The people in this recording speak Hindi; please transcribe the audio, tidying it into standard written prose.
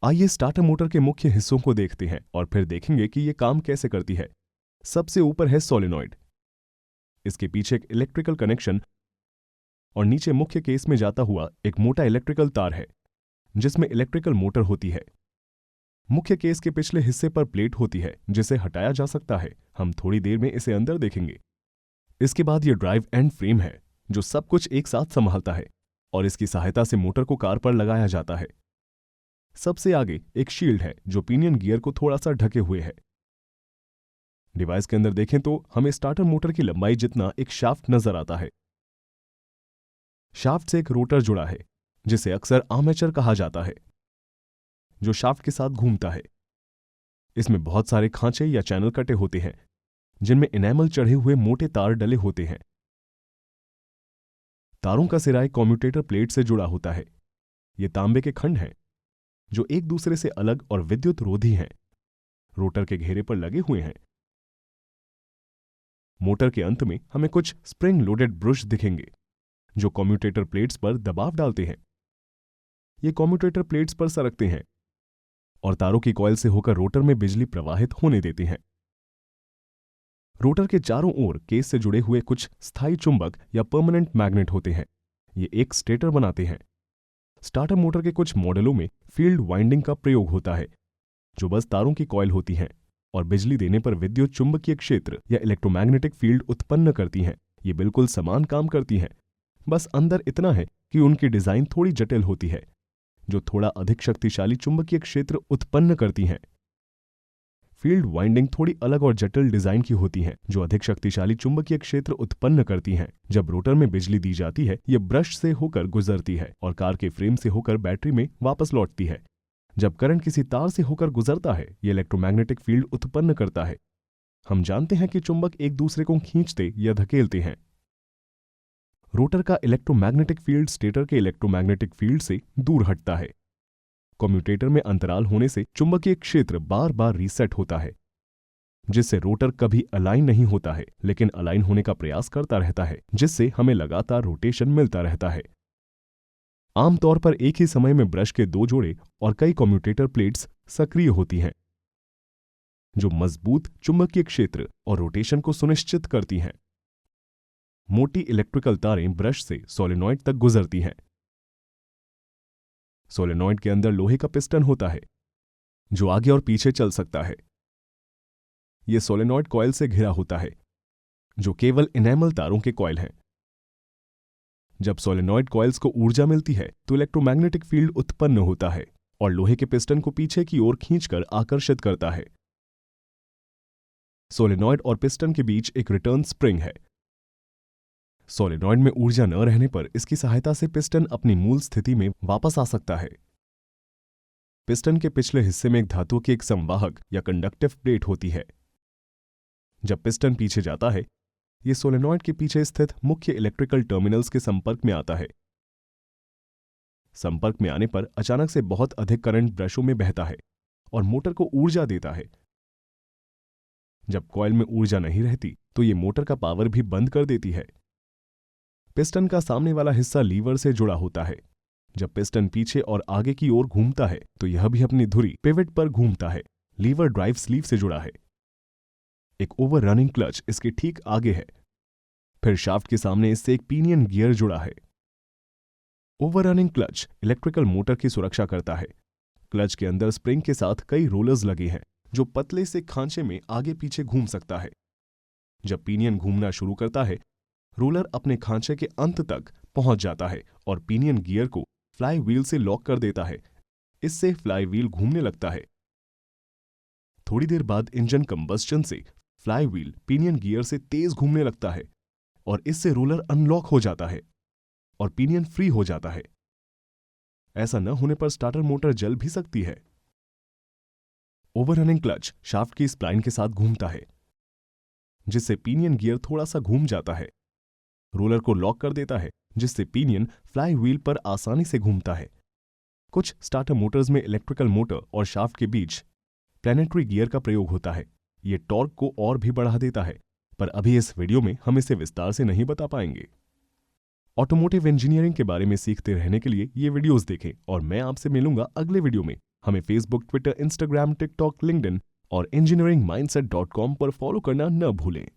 आइए स्टार्टर मोटर के मुख्य हिस्सों को देखते हैं और फिर देखेंगे कि ये काम कैसे करती है। सबसे ऊपर है सोलेनॉइड। इसके पीछे एक इलेक्ट्रिकल कनेक्शन और नीचे मुख्य केस में जाता हुआ एक मोटा इलेक्ट्रिकल तार है जिसमें इलेक्ट्रिकल मोटर होती है। मुख्य केस के पिछले हिस्से पर प्लेट होती है जिसे हटाया जा सकता है। हम थोड़ी देर में इसे अंदर देखेंगे। इसके बाद ये ड्राइव एंड फ्रेम है जो सब कुछ एक साथ संभालता है और इसकी सहायता से मोटर को कार पर लगाया जाता है। सबसे आगे एक शील्ड है जो पिनियन गियर को थोड़ा सा ढके हुए है। डिवाइस के अंदर देखें तो हमें स्टार्टर मोटर की लंबाई जितना एक शाफ्ट नजर आता है। शाफ्ट से एक रोटर जुड़ा है जिसे अक्सर आर्मेचर कहा जाता है, जो शाफ्ट के साथ घूमता है। इसमें बहुत सारे खांचे या चैनल कटे होते हैं जिनमें इनेमल चढ़े हुए मोटे तार डले होते हैं। तारों का सिरा एक कम्यूटेटर प्लेट से जुड़ा होता है। ये तांबे के खंड हैं जो एक दूसरे से अलग और विद्युत रोधी हैं। रोटर के घेरे पर लगे हुए हैं। मोटर के अंत में हमें कुछ स्प्रिंग लोडेड ब्रश दिखेंगे जो कम्यूटेटर प्लेट्स पर दबाव डालते हैं। ये कम्यूटेटर प्लेट्स पर सरकते हैं और तारों की कॉइल से होकर रोटर में बिजली प्रवाहित होने देते हैं। रोटर के चारों ओर केस से जुड़े हुए कुछ स्थायी चुंबक या परमानेंट मैग्नेट होते हैं। ये एक स्टेटर बनाते हैं। स्टार्टर मोटर के कुछ मॉडलों में फील्ड वाइंडिंग का प्रयोग होता है जो बस तारों की कॉइल होती हैं और बिजली देने पर विद्युत चुंबकीय क्षेत्र या इलेक्ट्रोमैग्नेटिक फील्ड उत्पन्न करती हैं। ये बिल्कुल समान काम करती हैं, बस अंदर इतना है कि उनकी डिजाइन थोड़ी जटिल होती है जो थोड़ा अधिक शक्तिशाली चुंबकीय क्षेत्र उत्पन्न करती हैं। फील्ड वाइंडिंग थोड़ी अलग और जटिल डिजाइन की होती हैं जो अधिक शक्तिशाली चुंबकीय क्षेत्र उत्पन्न करती हैं। जब रोटर में बिजली दी जाती है ये ब्रश से होकर गुजरती है और कार के फ्रेम से होकर बैटरी में वापस लौटती है। जब करंट किसी तार से होकर गुजरता है ये इलेक्ट्रोमैग्नेटिक फील्ड उत्पन्न करता है। हम जानते हैं कि चुंबक एक दूसरे को खींचते या धकेलते हैं। रोटर का इलेक्ट्रोमैग्नेटिक फील्ड स्टेटर के इलेक्ट्रोमैग्नेटिक फील्ड से दूर हटता है। कम्यूटेटर में अंतराल होने से चुंबकीय क्षेत्र बार बार रीसेट होता है जिससे रोटर कभी अलाइन नहीं होता है लेकिन अलाइन होने का प्रयास करता रहता है, जिससे हमें लगातार रोटेशन मिलता रहता है। आमतौर पर एक ही समय में ब्रश के दो जोड़े और कई कम्यूटेटर प्लेट्स सक्रिय होती हैं जो मजबूत चुंबकीय क्षेत्र और रोटेशन को सुनिश्चित करती हैं। मोटी इलेक्ट्रिकल तारें ब्रश से सोलेनॉइड तक गुजरती हैं। सोलेनॉइड के अंदर लोहे का पिस्टन होता है जो आगे और पीछे चल सकता है। यह सोलेनॉइड कॉइल से घिरा होता है जो केवल इनेमल तारों के कॉइल हैं। जब सोलेनॉइड कॉइल्स को ऊर्जा मिलती है तो इलेक्ट्रोमैग्नेटिक फील्ड उत्पन्न होता है और लोहे के पिस्टन को पीछे की ओर खींचकर आकर्षित करता है। सोलेनॉइड और पिस्टन के बीच एक रिटर्न स्प्रिंग है। सोलेनॉइड में ऊर्जा न रहने पर इसकी सहायता से पिस्टन अपनी मूल स्थिति में वापस आ सकता है। पिस्टन के पिछले हिस्से में एक धातु की एक संवाहक या कंडक्टिव प्लेट होती है। जब पिस्टन पीछे जाता है यह सोलेनॉइड के पीछे स्थित मुख्य इलेक्ट्रिकल टर्मिनल्स के संपर्क में आता है। संपर्क में आने पर अचानक से बहुत अधिक करंट ब्रशों में बहता है और मोटर को ऊर्जा देता है। जब कॉइल में ऊर्जा नहीं रहती तो ये मोटर का पावर भी बंद कर देती है। पिस्टन का सामने वाला हिस्सा लीवर से जुड़ा होता है। जब पिस्टन पीछे और आगे की ओर घूमता है तो यह भी अपनी धुरी पिवट पर घूमता है। लीवर ड्राइव स्लीव से जुड़ा है। एक ओवर रनिंग क्लच इसके ठीक आगे है। फिर शाफ्ट के सामने इससे एक पिनियन गियर जुड़ा है। Over running clutch electrical motor की सुरक्षा करता है। क्लच के अंदर स्प्रिंग के साथ कई रोलर्स लगे हैं जो पतले से खांचे में आगे पीछे घूम सकता है। जब पिनियन घूमना शुरू करता है रोलर अपने खांचे के अंत तक पहुंच जाता है और पिनियन गियर को फ्लाई व्हील से लॉक कर देता है। इससे फ्लाई व्हील घूमने लगता है। थोड़ी देर बाद इंजन कंबस्टन से फ्लाई व्हील पिनियन गियर से तेज घूमने लगता है और इससे रोलर अनलॉक हो जाता है और पिनियन फ्री हो जाता है। ऐसा न होने पर स्टार्टर मोटर जल भी सकती है। ओवररनिंग क्लच शाफ्ट की स्प्लाइन के साथ घूमता है जिससे पिनियन गियर थोड़ा सा घूम जाता है। रोलर को लॉक कर देता है जिससे पिनियन फ्लाई व्हील पर आसानी से घूमता है। कुछ स्टार्टर मोटर्स में इलेक्ट्रिकल मोटर और शाफ्ट के बीच प्लैनेटरी गियर का प्रयोग होता है। ये टॉर्क को और भी बढ़ा देता है, पर अभी इस वीडियो में हम इसे विस्तार से नहीं बता पाएंगे। ऑटोमोटिव इंजीनियरिंग के बारे में सीखते रहने के लिए ये वीडियोस देखें और मैं आपसे मिलूंगा अगले वीडियो में। हमें Facebook, Twitter, Instagram, TikTok, LinkedIn और engineeringmindset.com पर फॉलो करना न भूलें।